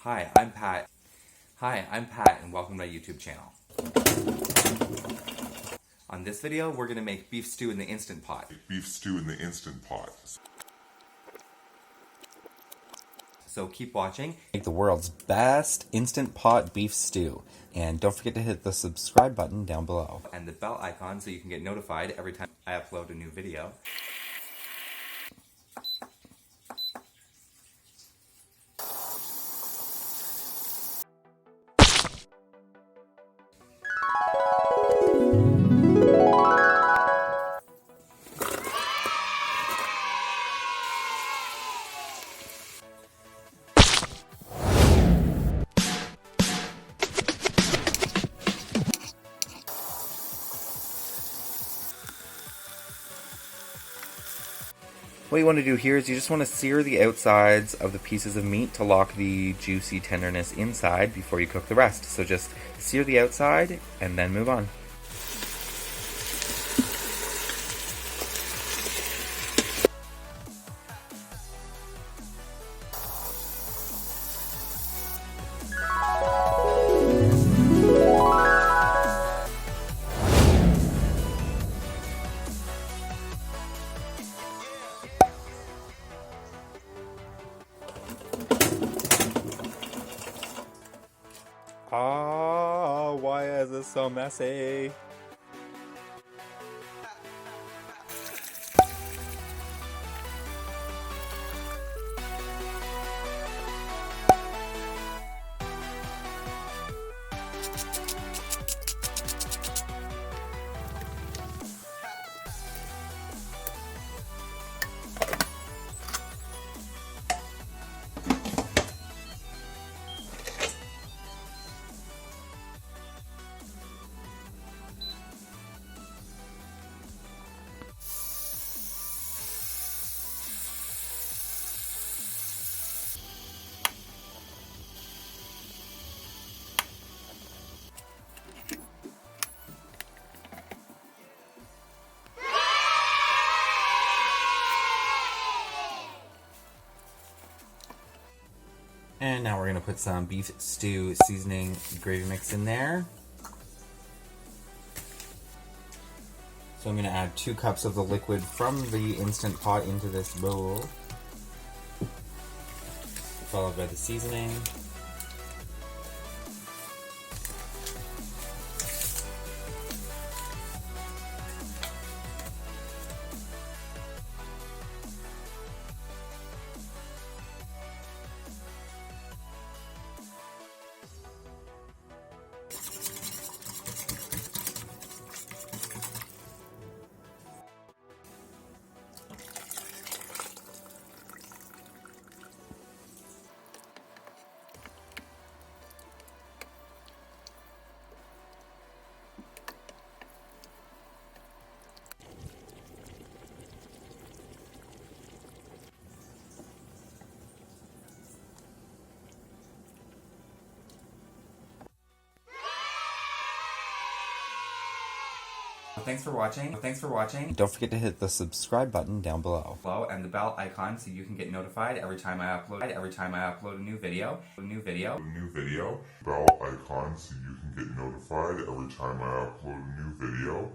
Hi, I'm Pat. Hi, I'm Pat, and welcome to my YouTube channel. On this video, we're going to make beef stew in the Instant Pot. So keep watching. Make the world's best Instant Pot beef stew. And don't forget to hit the subscribe button down below. And the bell icon so you can get notified every time I upload a new video. What you want to do here is you just want to sear the outsides of the pieces of meat to lock the juicy tenderness inside before you cook the rest. So just sear the outside and then move on. Why is this so messy? And now we're going to put some beef stew seasoning gravy mix in there. So I'm going to add 2 cups of the liquid from the Instant Pot into this bowl, followed by the seasoning. Thanks for watching. Don't forget to hit the subscribe button down below. And the bell icon so you can get notified every time I upload a new video. Bell icon so you can get notified every time I upload a new video.